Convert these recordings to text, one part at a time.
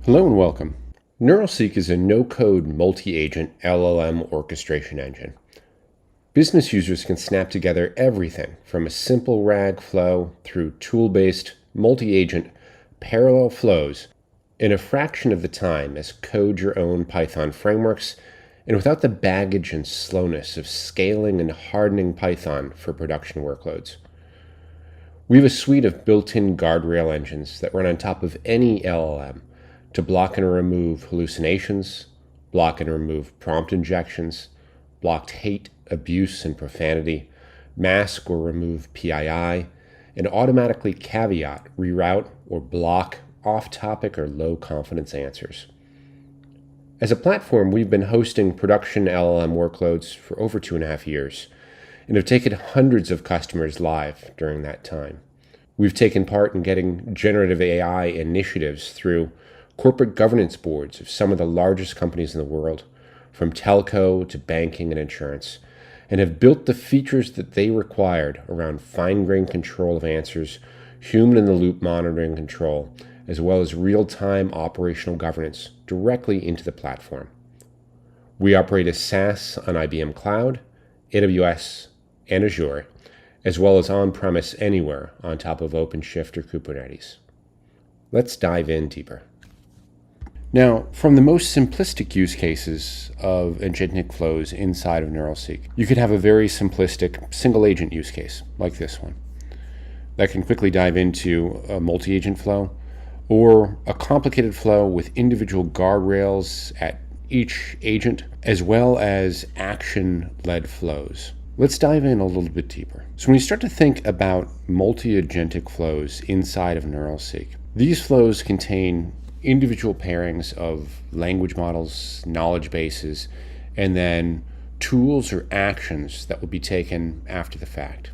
Hello and welcome. NeuralSeek is a no-code multi-agent LLM orchestration engine. Business users can snap together everything from a simple RAG flow through tool-based multi-agent parallel flows in a fraction of the time as code your own Python frameworks and without the baggage and slowness of scaling and hardening Python for production workloads. We have a suite of built-in guardrail engines that run on top of any LLM to block and remove hallucinations, block and remove prompt injections, block hate, abuse, and profanity, mask or remove PII, and automatically caveat, reroute, or block off-topic or low-confidence answers. As a platform, we've been hosting production LLM workloads for over 2.5 years and have taken hundreds of customers live during that time. We've taken part in getting generative AI initiatives through corporate governance boards of some of the largest companies in the world, from telco to banking and insurance, and have built the features that they required around fine-grained control of answers, human-in-the-loop monitoring control, as well as real-time operational governance directly into the platform. We operate as SaaS on IBM Cloud, AWS, and Azure, as well as on-premise anywhere on top of OpenShift or Kubernetes. Let's dive in deeper. Now, from the most simplistic use cases of agentic flows inside of NeuralSeek, you could have a very simplistic single-agent use case, like this one, that can quickly dive into a multi-agent flow, or a complicated flow with individual guardrails at each agent, as well as action-led flows. Let's dive in a little bit deeper. So when you start to think about multi-agentic flows inside of NeuralSeek, these flows contain individual pairings of language models, knowledge bases, and then tools or actions that will be taken after the fact.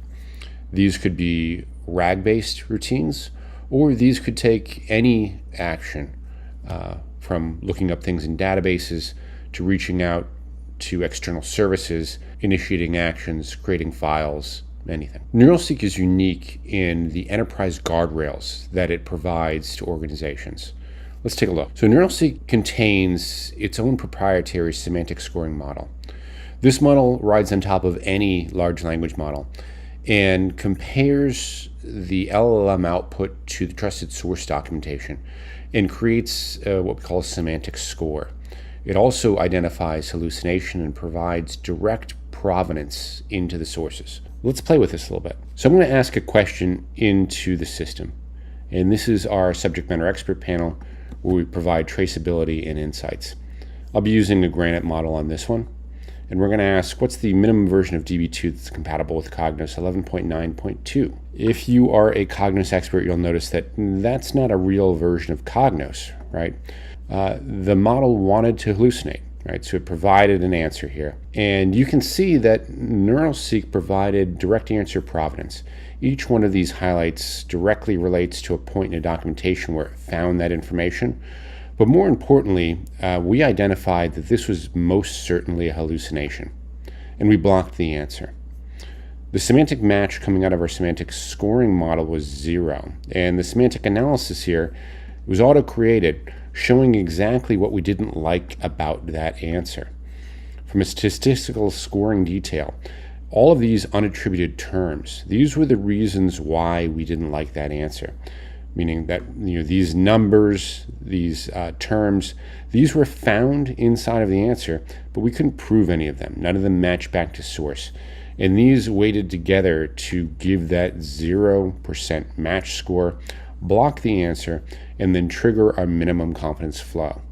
These could be RAG-based routines, or these could take any action from looking up things in databases to reaching out to external services, initiating actions, creating files, anything. NeuralSeek is unique in the enterprise guardrails that it provides to organizations. Let's take a look. So NeuralSeek contains its own proprietary semantic scoring model. This model rides on top of any large language model and compares the LLM output to the trusted source documentation and creates what we call a semantic score. It also identifies hallucination and provides direct provenance into the sources. Let's play with this a little bit. So I'm going to ask a question into the system, and this is our subject matter expert panel where we provide traceability and insights. I'll be using the Granite model on this one, and we're going to ask what's the minimum version of DB2 that's compatible with Cognos 11.9.2. If you are a Cognos expert, you'll notice that that's not a real version of Cognos, right? The model wanted to hallucinate, right? So it provided an answer here. And you can see that NeuralSeek provided direct answer provenance. Each one of these highlights directly relates to a point in a documentation where it found that information. But more importantly, we identified that this was most certainly a hallucination, and we blocked the answer. The semantic match coming out of our semantic scoring model was 0, and the semantic analysis here was auto-created, showing exactly what we didn't like about that answer. From a statistical scoring detail, all of these unattributed terms, these were the reasons why we didn't like that answer. Meaning that these numbers, these terms, these were found inside of the answer, but we couldn't prove any of them. None of them matched back to source. And these weighted together to give that 0% match score, block the answer, and then trigger our minimum confidence flow.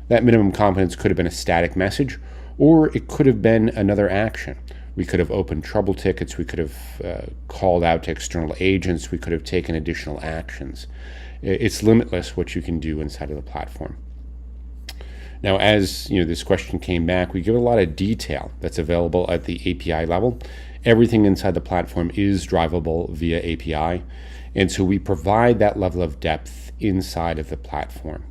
That minimum confidence could have been a static message, or it could have been another action. We could have opened trouble tickets, we could have called out to external agents, we could have taken additional actions. It's limitless what you can do inside of the platform. Now, as this question came back, we give a lot of detail that's available at the API level. Everything inside the platform is drivable via API, and so we provide that level of depth inside of the platform.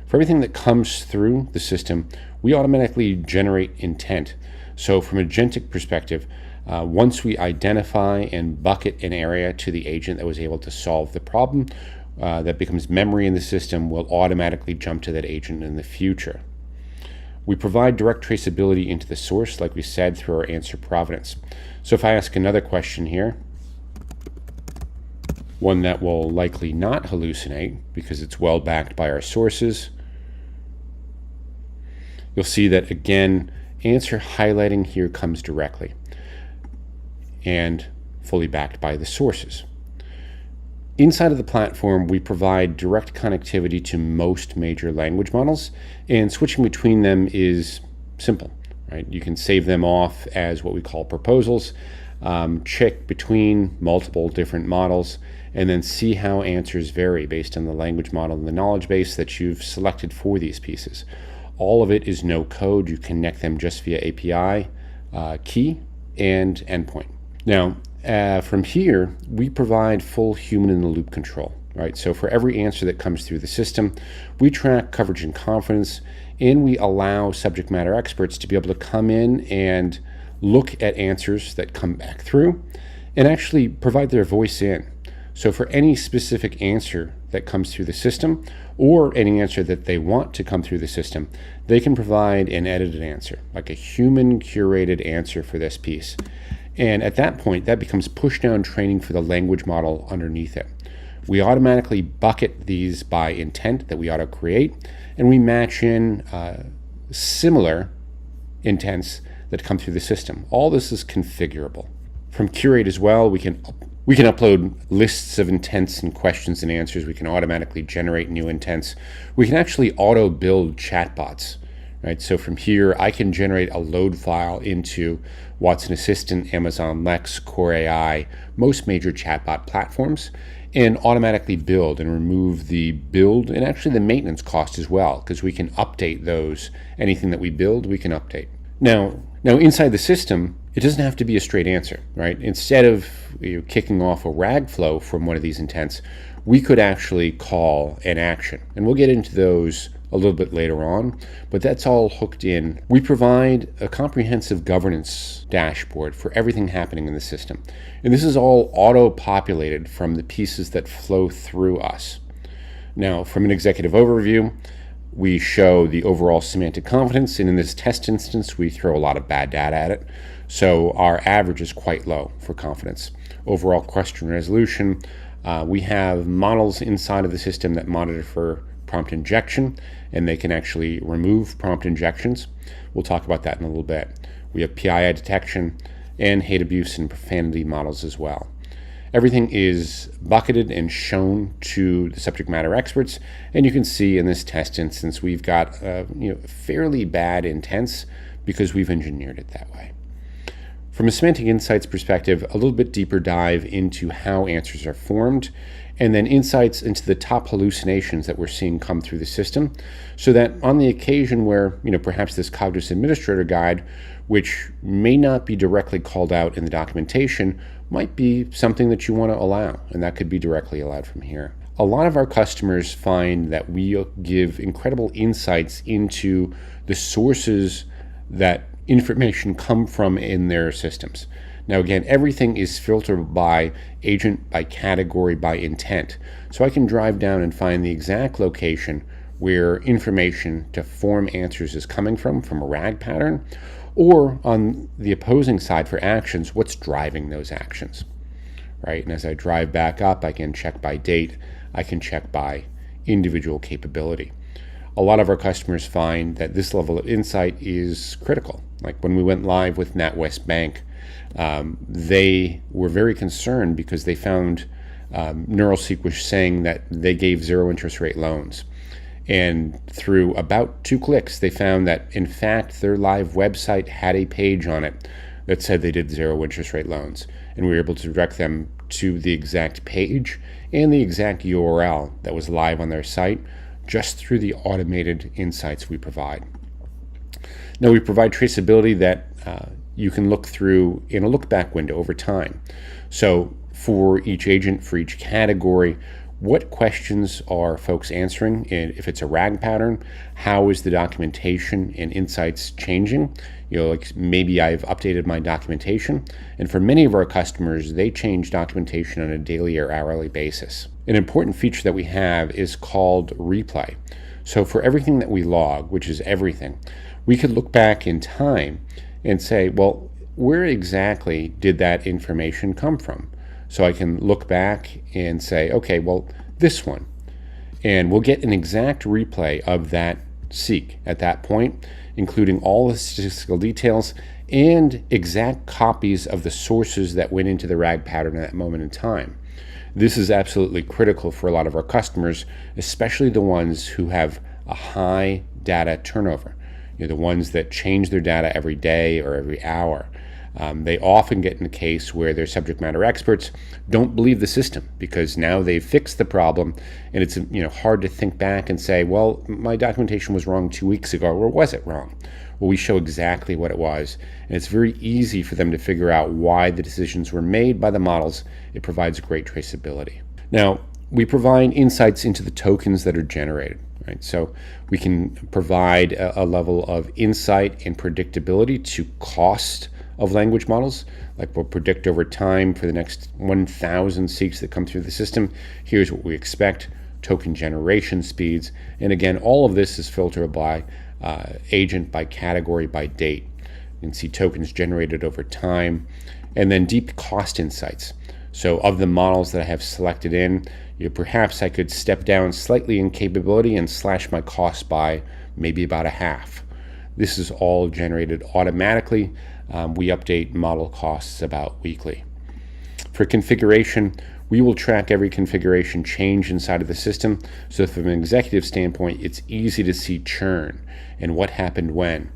For everything that comes through the system, we automatically generate intent. So from an agentic perspective, once we identify and bucket an area to the agent that was able to solve the problem, that becomes memory in the system will automatically jump to that agent in the future. We provide direct traceability into the source, like we said, through our answer provenance. So if I ask another question here, one that will likely not hallucinate because it's well backed by our sources, you'll see that, again, answer highlighting here comes directly and fully backed by the sources. Inside of the platform, we provide direct connectivity to most major language models, and switching between them is simple, right? You can save them off as what we call proposals, check between multiple different models, and then see how answers vary based on the language model and the knowledge base that you've selected for these pieces. All of it is no code. You connect them just via API, key, and endpoint. Now, from here, we provide full human-in-the-loop control, right? So for every answer that comes through the system, we track coverage and confidence, and we allow subject matter experts to be able to come in and look at answers that come back through and actually provide their voice in. So for any specific answer that comes through the system, or any answer that they want to come through the system, they can provide an edited answer, like a human-curated answer for this piece. And at that point, that becomes push-down training for the language model underneath it. We automatically bucket these by intent that we auto-create, and we match in similar intents that come through the system. All this is configurable. From Curate as well, we can upload lists of intents and questions and answers. We can automatically generate new intents. We can actually auto-build chatbots, right? So from here, I can generate a load file into Watson Assistant, Amazon Lex, Core AI, most major chatbot platforms, and automatically build and remove the build and actually the maintenance cost as well, because we can update those. Anything that we build, we can update. Now inside the system, it doesn't have to be a straight answer, right? Instead of kicking off a RAG flow from one of these intents, we could actually call an action. And we'll get into those a little bit later on, but that's all hooked in. We provide a comprehensive governance dashboard for everything happening in the system. And this is all auto-populated from the pieces that flow through us. Now, from an executive overview, we show the overall semantic confidence, and in this test instance, we throw a lot of bad data at it. So our average is quite low for confidence. Overall question resolution, we have models inside of the system that monitor for prompt injection, and they can actually remove prompt injections. We'll talk about that in a little bit. We have PII detection and hate abuse and profanity models as well. Everything is bucketed and shown to the subject matter experts, and you can see in this test instance we've got fairly bad intents because we've engineered it that way. From a semantic insights perspective, a little bit deeper dive into how answers are formed, and then insights into the top hallucinations that we're seeing come through the system, so that on the occasion where perhaps this Cognos Administrator Guide, which may not be directly called out in the documentation, might be something that you want to allow, and that could be directly allowed from here. A lot of our customers find that we give incredible insights into the sources that information come from in their systems. Now again, everything is filtered by agent, by category, by intent. So I can drive down and find the exact location where information to form answers is coming from a RAG pattern, or on the opposing side for actions, what's driving those actions, right? And as I drive back up, I can check by date, I can check by individual capability. A lot of our customers find that this level of insight is critical. Like when we went live with NatWest Bank, they were very concerned because they found NeuralSeek was saying that they gave zero interest rate loans. And through about 2 clicks, they found that, in fact, their live website had a page on it that said they did zero interest rate loans. And we were able to direct them to the exact page and the exact URL that was live on their site just through the automated insights we provide. Now, we provide traceability that you can look through in a look-back window over time. So for each agent, for each category, What questions are folks answering? And if it's a RAG pattern, how is the documentation and insights changing? Like maybe I've updated my documentation. And for many of our customers, they change documentation on a daily or hourly basis. An important feature that we have is called replay. So for everything that we log, which is everything, we could look back in time and say, well, where exactly did that information come from? So I can look back and say, okay, well, this one. And we'll get an exact replay of that seek at that point, including all the statistical details and exact copies of the sources that went into the RAG pattern at that moment in time. This is absolutely critical for a lot of our customers, especially the ones who have a high data turnover. The ones that change their data every day or every hour. They often get in a case where their subject matter experts don't believe the system because now they've fixed the problem, and it's hard to think back and say, well, my documentation was wrong 2 weeks ago, or was it wrong? Well, we show exactly what it was, and it's very easy for them to figure out why the decisions were made by the models. It provides great traceability. Now, we provide insights into the tokens that are generated. Right? So we can provide a level of insight and predictability to cost of language models. Like we'll predict over time for the next 1,000 seeks that come through the system, here's what we expect, token generation speeds. And again, all of this is filtered by agent, by category, by date. You can see tokens generated over time, and then deep cost insights. So of the models that I have selected in, perhaps I could step down slightly in capability and slash my cost by maybe about a half. This is all generated automatically. We update model costs about weekly. For configuration, we will track every configuration change inside of the system. So from an executive standpoint, it's easy to see churn and what happened when.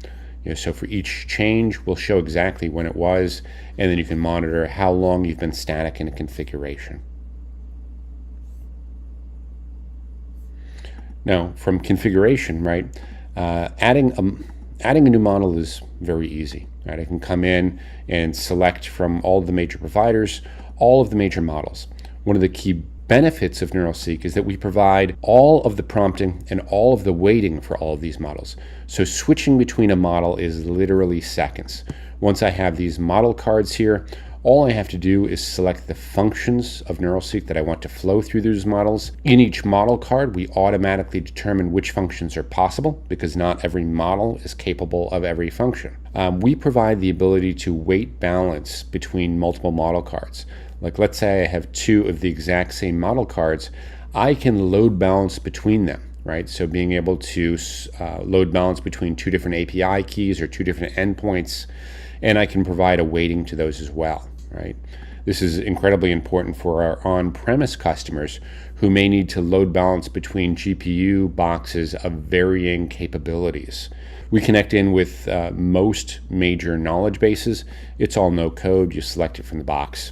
So for each change, we'll show exactly when it was, and then you can monitor how long you've been static in a configuration. Now, from configuration, right, adding a new model is very easy. Right? I can come in and select from all of the major providers, all of the major models. One of the key benefits of NeuralSeek is that we provide all of the prompting and all of the weighting for all of these models. So switching between a model is literally seconds. Once I have these model cards here, all I have to do is select the functions of NeuralSeek that I want to flow through those models. In each model card, we automatically determine which functions are possible because not every model is capable of every function. We provide the ability to weight balance between multiple model cards. Like let's say I have two of the exact same model cards, I can load balance between them, right? So being able to load balance between two different API keys or two different endpoints, and I can provide a weighting to those as well, right? This is incredibly important for our on-premise customers who may need to load balance between GPU boxes of varying capabilities. We connect in with most major knowledge bases. It's all no code, you select it from the box.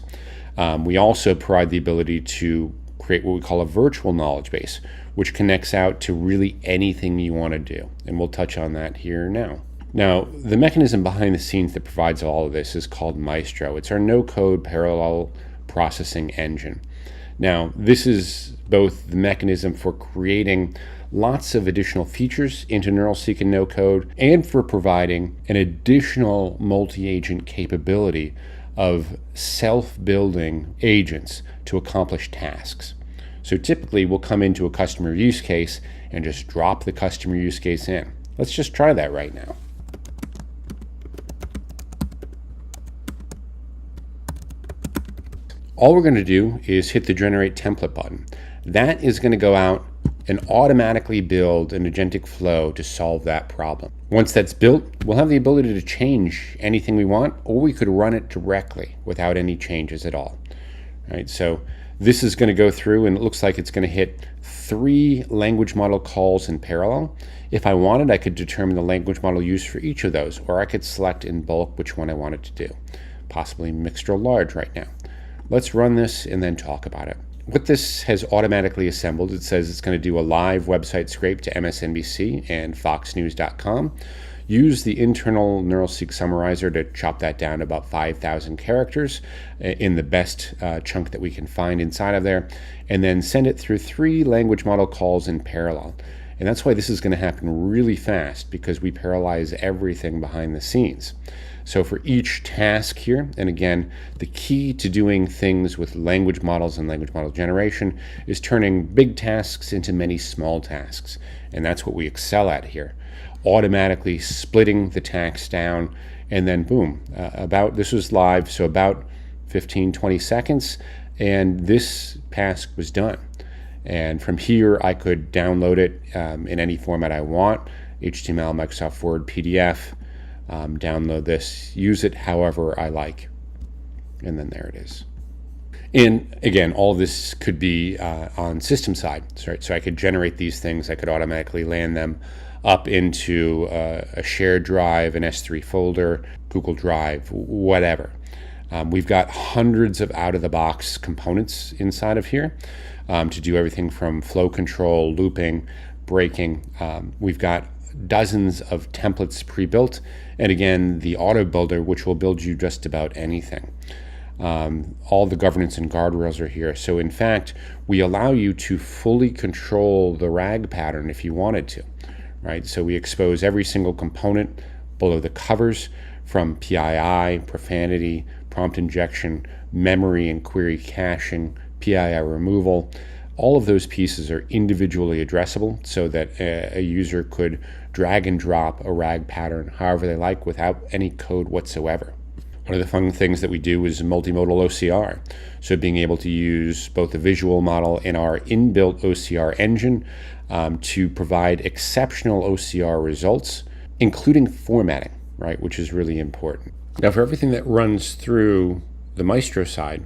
We also provide the ability to create what we call a virtual knowledge base, which connects out to really anything you want to do. And we'll touch on that here now. Now, the mechanism behind the scenes that provides all of this is called Maestro. It's our no-code parallel processing engine. Now, this is both the mechanism for creating lots of additional features into NeuralSeek and no-code, and for providing an additional multi-agent capability of self-building agents to accomplish tasks. So typically, we'll come into a customer use case and just drop the customer use case in. Let's just try that right now. All we're going to do is hit the Generate Template button. That is going to go out and automatically build an agentic flow to solve that problem. Once that's built, we'll have the ability to change anything we want, or we could run it directly without any changes at all. Right, so this is going to go through, and it looks like it's going to hit 3 language model calls in parallel. If I wanted, I could determine the language model used for each of those, or I could select in bulk which one I wanted to do, possibly mixed or large right now. Let's run this and then talk about it. What this has automatically assembled, it says it's going to do a live website scrape to MSNBC and FoxNews.com. use the internal NeuralSeek summarizer to chop that down to about 5,000 characters in the best chunk that we can find inside of there, and then send it through 3 language model calls in parallel. And that's why this is going to happen really fast, because we parallelize everything behind the scenes. So for each task here, and again, the key to doing things with language models and language model generation is turning big tasks into many small tasks. And that's what we excel at here. Automatically splitting the tasks down, and then boom, this was live, so about 15, 20 seconds, and this task was done. And from here, I could download it in any format I want, HTML, Microsoft Word, PDF, download this, use it however I like, and then there it is. And again, all of this could be on system side, right? So I could generate these things, I could automatically land them up into a shared drive, an S3 folder, Google Drive, whatever. We've got hundreds of out-of-the-box components inside of here to do everything from flow control, looping, breaking. We've got dozens of templates pre-built, and again, the auto builder, which will build you just about anything. All the governance and guardrails are here. So in fact, we allow you to fully control the RAG pattern if you wanted to, right? So we expose every single component below the covers, from PII, profanity, prompt injection, memory and query caching, PII removal. All of those pieces are individually addressable so that a user could drag and drop a RAG pattern however they like without any code whatsoever. One of the fun things that we do is multimodal OCR. So being able to use both the visual model and our inbuilt OCR engine to provide exceptional OCR results, including formatting, right, which is really important. Now, for everything that runs through the Maestro side,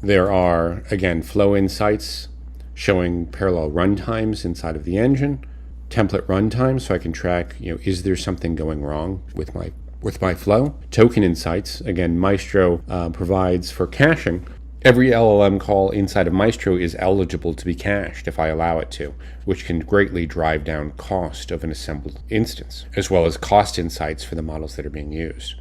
there are, again, flow insights showing parallel runtimes inside of the engine, template runtime, so I can track, is there something going wrong with my flow? Token insights, again, Maestro provides for caching. Every LLM call inside of Maestro is eligible to be cached if I allow it to, which can greatly drive down cost of an assembled instance, as well as cost insights for the models that are being used.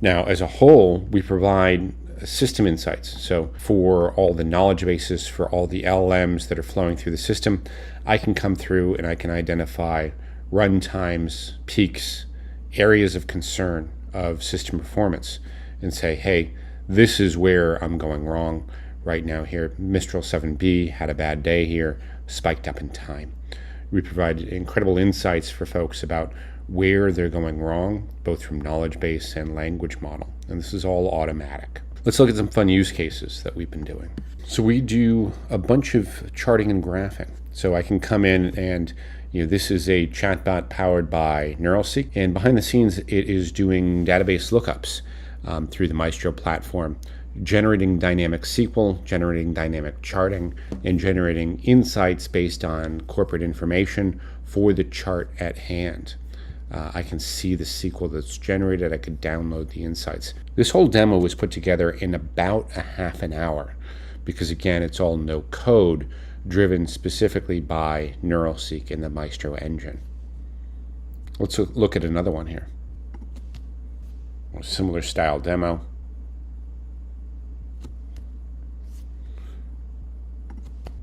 Now, as a whole, we provide system insights. So for all the knowledge bases, for all the LLMs that are flowing through the system, I can come through and I can identify runtimes, peaks, areas of concern of system performance, and say, hey, this is where I'm going wrong right now here. Mistral 7B had a bad day here, spiked up in time. We provide incredible insights for folks about where they're going wrong, both from knowledge base and language model. And this is all automatic. Let's look at some fun use cases that we've been doing. So we do a bunch of charting and graphing. So I can come in and, this is a chatbot powered by NeuralSeek, and behind the scenes, it is doing database lookups through the Maestro platform, generating dynamic SQL, generating dynamic charting, and generating insights based on corporate information for the chart at hand. I can see the SQL that's generated. I could download the insights. This whole demo was put together in about a half an hour because, again, it's all no code, driven specifically by NeuralSeek and the Maestro engine. Let's look at another one here. A similar style demo.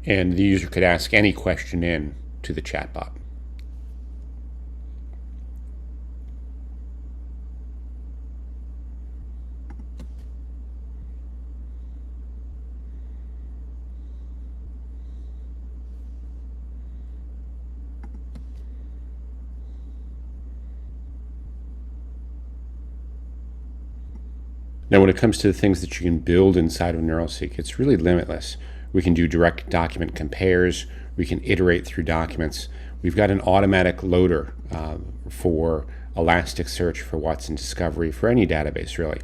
And the user could ask any question in to the chatbot. Now, when it comes to the things that you can build inside of NeuralSeek, it's really limitless. We can do direct document compares. We can iterate through documents. We've got an automatic loader for Elasticsearch, for Watson Discovery, for any database, really.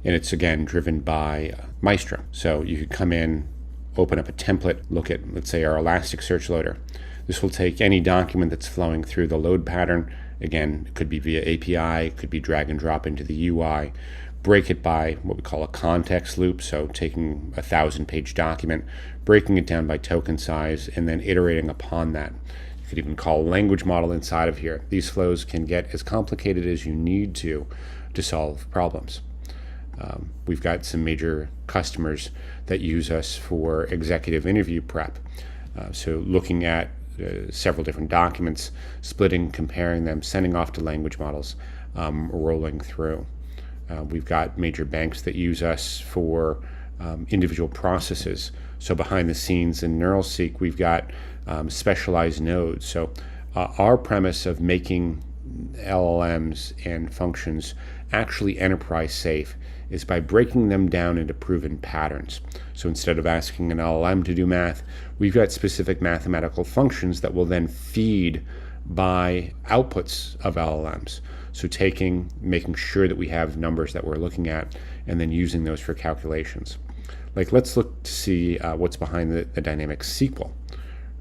And it's, again, driven by Maestro. So you could come in, open up a template, look at, let's say, our Elasticsearch loader. This will take any document that's flowing through the load pattern. Again, it could be via API, it could be drag and drop into the UI. Break it by what we call a context loop, so taking a 1,000-page document, breaking it down by token size, and then iterating upon that. You could even call a language model inside of here. These flows can get as complicated as you need to solve problems. We've got some major customers that use us for executive interview prep. So looking at several different documents, splitting, comparing them, sending off to language models, rolling through. We've got major banks that use us for individual processes. So behind the scenes in NeuralSeek, we've got specialized nodes. So our premise of making LLMs and functions actually enterprise safe is by breaking them down into proven patterns. So instead of asking an LLM to do math, we've got specific mathematical functions that will then feed by outputs of LLMs. So making sure that we have numbers that we're looking at and then using those for calculations. Like, let's look to see what's behind the dynamic SQL.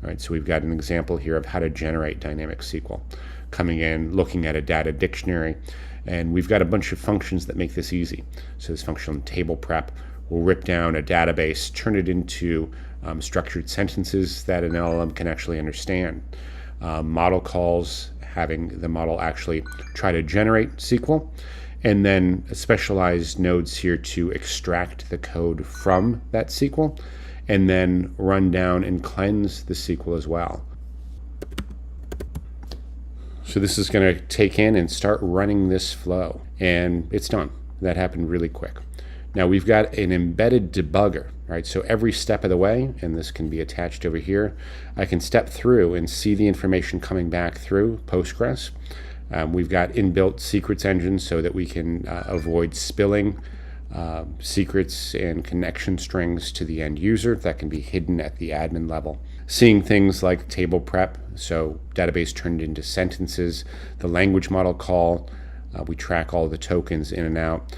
All right, so we've got an example here of how to generate dynamic SQL. Coming in, looking at a data dictionary, and we've got a bunch of functions that make this easy. So this function table prep will rip down a database, turn it into structured sentences that an LLM can actually understand. Model calls, having the model actually try to generate SQL, and then specialized nodes here to extract the code from that SQL, and then run down and cleanse the SQL as well. So this is going to take in and start running this flow, and it's done. That happened really quick. Now we've got an embedded debugger, right? So every step of the way, and this can be attached over here, I can step through and see the information coming back through Postgres. We've got inbuilt secrets engines so that we can avoid spilling secrets and connection strings to the end user that can be hidden at the admin level. Seeing things like table prep, so database turned into sentences, the language model call, we track all the tokens in and out.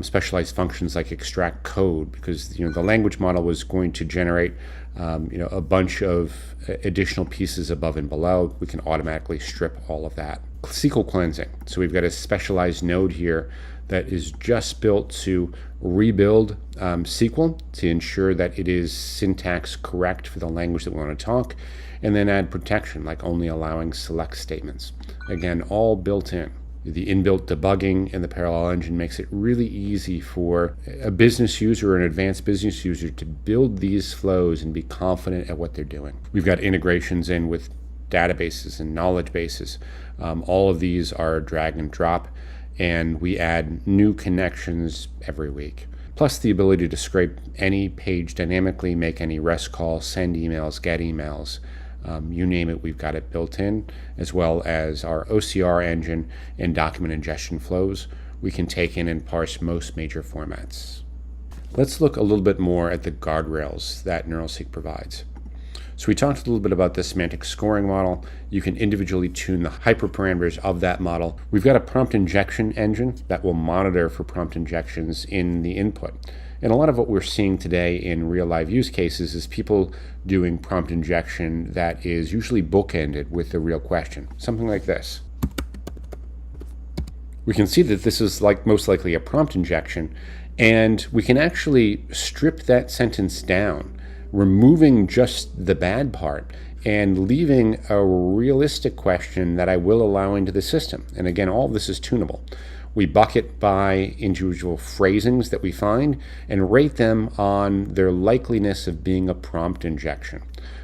Specialized functions like extract code, because the language model was going to generate a bunch of additional pieces above and below. We can automatically strip all of that. SQL cleansing. So we've got a specialized node here that is just built to rebuild SQL to ensure that it is syntax correct for the language that we want to talk, and then add protection, like only allowing select statements. Again, all built in. The inbuilt debugging in the parallel engine makes it really easy for a business user or an advanced business user to build these flows and be confident at what they're doing. We've got integrations in with databases and knowledge bases. All of these are drag and drop, and we add new connections every week. Plus the ability to scrape any page dynamically, make any REST calls, send emails, get emails. You name it, we've got it built in, as well as our OCR engine and document ingestion flows. We can take in and parse most major formats. Let's look a little bit more at the guardrails that NeuralSeek provides. So we talked a little bit about the semantic scoring model. You can individually tune the hyperparameters of that model. We've got a prompt injection engine that will monitor for prompt injections in the input. And a lot of what we're seeing today in real live use cases is people doing prompt injection that is usually bookended with the real question, something like this. We can see that this is most likely a prompt injection, and we can actually strip that sentence down, removing just the bad part and leaving a realistic question that I will allow into the system. And again, all of this is tunable. We bucket by individual phrasings that we find and rate them on their likeliness of being a prompt injection.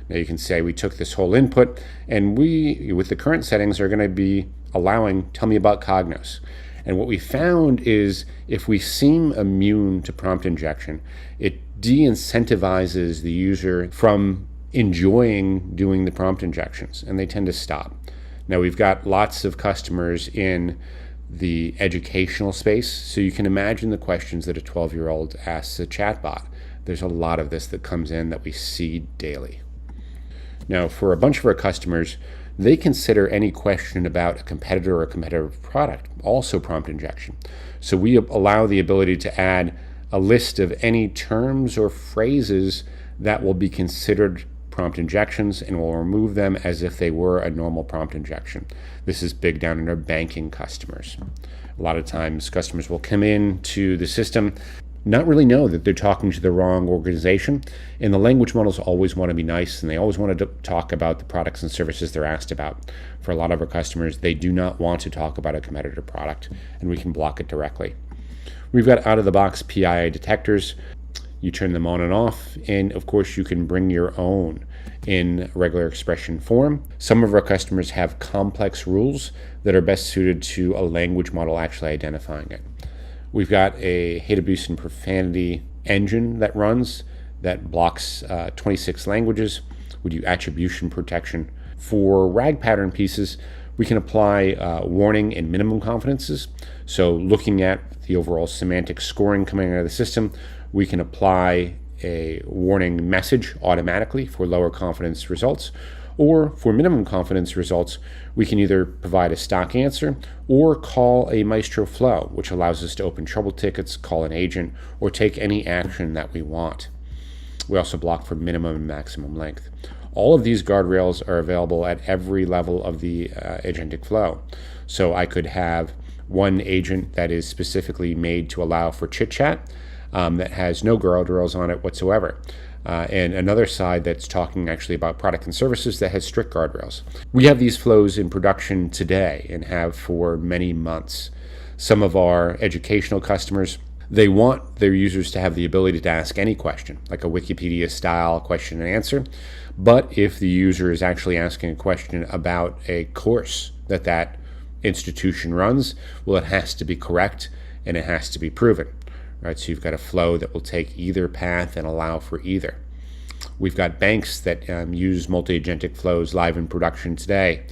Now you can say we took this whole input and we, with the current settings, are going to be allowing, tell me about Cognos. And what we found is if we seem immune to prompt injection, it de-incentivizes the user from enjoying doing the prompt injections, and they tend to stop. Now we've got lots of customers in the educational space, so you can imagine the questions that a 12-year-old asks a chatbot. There's a lot of this that comes in that we see daily. Now, for a bunch of our customers, they consider any question about a competitor or a competitive product also prompt injection. So we allow the ability to add a list of any terms or phrases that will be considered prompt injections, and we'll remove them as if they were a normal prompt injection. This is big down in our banking customers. A lot of times customers will come in to the system not really know that they're talking to the wrong organization. And the language models always want to be nice, and they always want to talk about the products and services they're asked about. For a lot of our customers, they do not want to talk about a competitor product, and we can block it directly. We've got out-of-the-box PII detectors. You turn them on and off, and of course you can bring your own in regular expression form. Some of our customers have complex rules that are best suited to a language model actually identifying it. We've got a hate abuse and profanity engine that runs that blocks 26 languages. We do attribution protection. For RAG pattern pieces, we can apply warning and minimum confidences. So looking at the overall semantic scoring coming out of the system, we can apply a warning message automatically for lower confidence results. Or for minimum confidence results, we can either provide a stock answer or call a Maestro flow, which allows us to open trouble tickets, call an agent, or take any action that we want. We also block for minimum and maximum length. All of these guardrails are available at every level of the agentic flow. So I could have one agent that is specifically made to allow for chit chat that has no guardrails on it whatsoever. And another side that's talking actually about product and services that has strict guardrails. We have these flows in production today and have for many months. Some of our educational customers, they want their users to have the ability to ask any question, like a Wikipedia style question and answer. But if the user is actually asking a question about a course that institution runs, well, it has to be correct and it has to be proven. Right, so you've got a flow that will take either path and allow for either. We've got banks that use multi-agentic flows live in production today,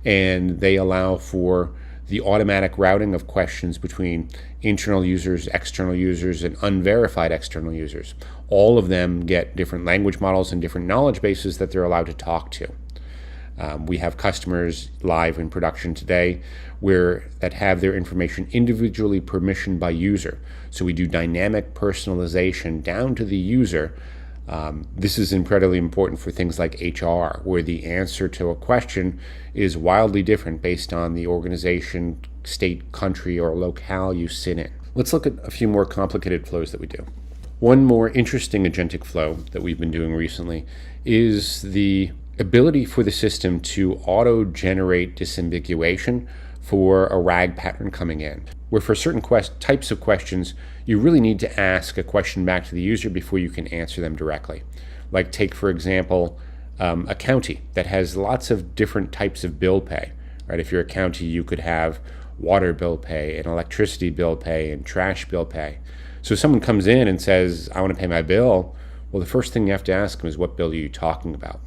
and they allow for the automatic routing of questions between internal users, external users, and unverified external users. All of them get different language models and different knowledge bases that they're allowed to talk to. We have customers live in production today that have their information individually permissioned by user. So we do dynamic personalization down to the user. This is incredibly important for things like HR, where the answer to a question is wildly different based on the organization, state, country, or locale you sit in. Let's look at a few more complicated flows that we do. One more interesting agentic flow that we've been doing recently is the ability for the system to auto-generate disambiguation for a RAG pattern coming in, where for certain types of questions, you really need to ask a question back to the user before you can answer them directly. Like take, for example, a county that has lots of different types of bill pay. Right? If you're a county, you could have water bill pay and electricity bill pay and trash bill pay. So if someone comes in and says, I want to pay my bill, well, the first thing you have to ask them is, what bill are you talking about?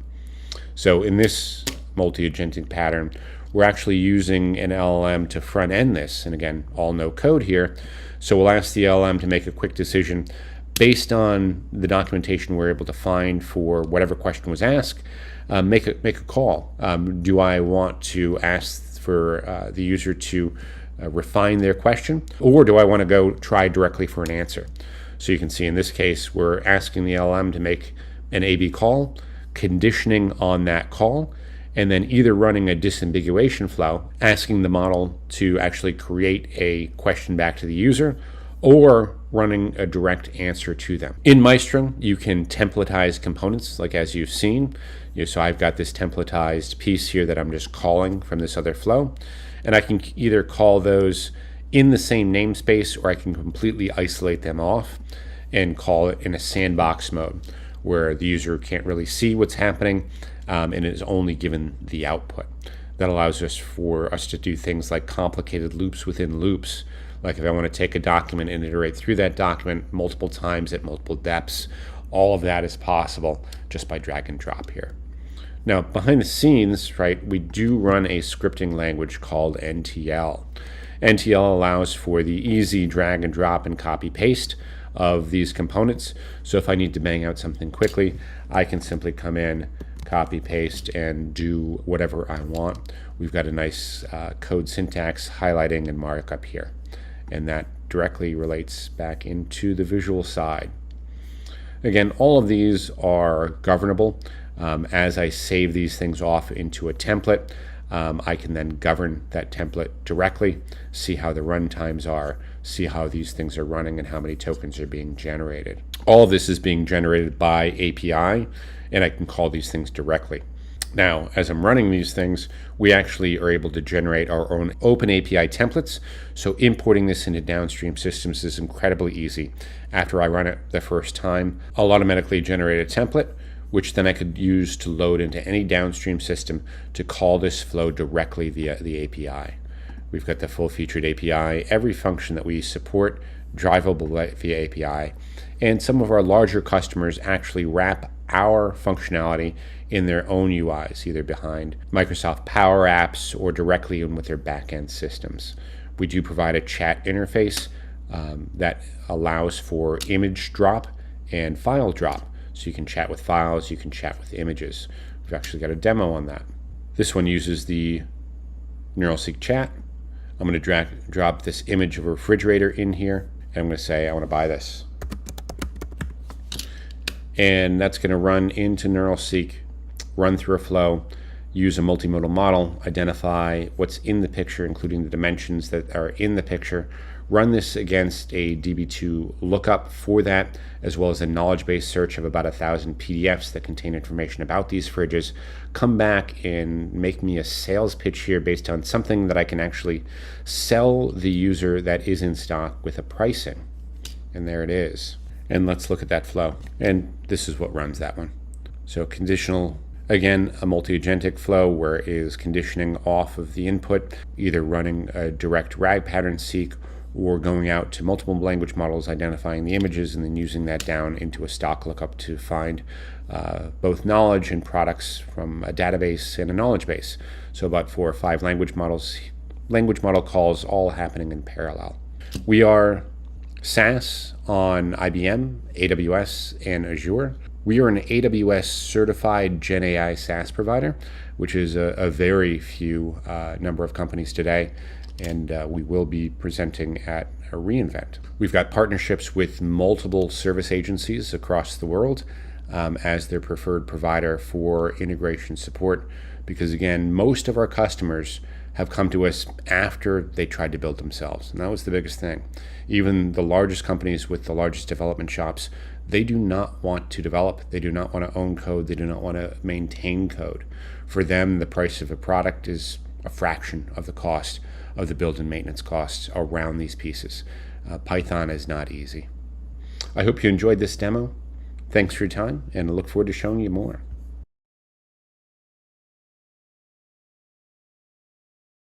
So in this multi-agentic pattern, we're actually using an LLM to front end this. And again, all no code here. So we'll ask the LLM to make a quick decision based on the documentation we're able to find for whatever question was asked. Make a call. Do I want to ask for the user to refine their question, or do I want to go try directly for an answer? So you can see in this case, we're asking the LLM to make an A/B call, conditioning on that call, and then either running a disambiguation flow, asking the model to actually create a question back to the user, or running a direct answer to them. In Maestro, you can templatize components, like as you've seen. So I've got this templatized piece here that I'm just calling from this other flow, and I can either call those in the same namespace, or I can completely isolate them off and call it in a sandbox mode, where the user can't really see what's happening and is only given the output. That allows us to do things like complicated loops within loops. Like if I want to take a document and iterate through that document multiple times at multiple depths, all of that is possible just by drag and drop here. Now, behind the scenes, right, we do run a scripting language called NTL. NTL allows for the easy drag and drop and copy paste of these components. So if I need to bang out something quickly, I can simply come in, copy paste, and do whatever I want. We've got a nice code syntax highlighting and markup here, and that directly relates back into the visual side. Again, all of these are governable. As I save these things off into a template, I can then govern that template directly, see how the run times are, see how these things are running and how many tokens are being generated. All of this is being generated by API, and I can call these things directly. Now, as I'm running these things, we actually are able to generate our own open API templates. So importing this into downstream systems is incredibly easy. After I run it the first time, I'll automatically generate a template, which then I could use to load into any downstream system to call this flow directly via the API. We've got the full-featured API, every function that we support, drivable via API, and some of our larger customers actually wrap our functionality in their own UIs, either behind Microsoft Power Apps or directly in with their back-end systems. We do provide a chat interface that allows for image drop and file drop. So you can chat with files, you can chat with images. We've actually got a demo on that. This one uses the NeuralSeek chat. I'm going to drop this image of a refrigerator in here, and I'm going to say I want to buy this. And that's going to run into NeuralSeek, run through a flow, use a multimodal model, identify what's in the picture, including the dimensions that are in the picture, run this against a DB2 lookup for that, as well as a knowledge-based search of about 1,000 PDFs that contain information about these fridges, come back and make me a sales pitch here based on something that I can actually sell the user that is in stock with a pricing. And there it is. And let's look at that flow. And this is what runs that one. So conditional, again, a multi-agentic flow where it is conditioning off of the input, either running a direct RAG pattern seek or going out to multiple language models, identifying the images, and then using that down into a stock lookup to find both knowledge and products from a database and a knowledge base. So about 4 or 5 language model calls all happening in parallel. We are SaaS on IBM, AWS, and Azure. We are an AWS certified Gen AI SaaS provider, which is a very few number of companies today. And we will be presenting at a reInvent. We've got partnerships with multiple service agencies across the world as their preferred provider for integration support, because again, most of our customers have come to us after they tried to build themselves, and that was the biggest thing. Even the largest companies with the largest development shops, they do not want to develop, they do not want to own code, they do not want to maintain code. For them, the price of a product is a fraction of the cost of the build and maintenance costs around these pieces. Python is not easy. I hope you enjoyed this demo. Thanks for your time, and I look forward to showing you more.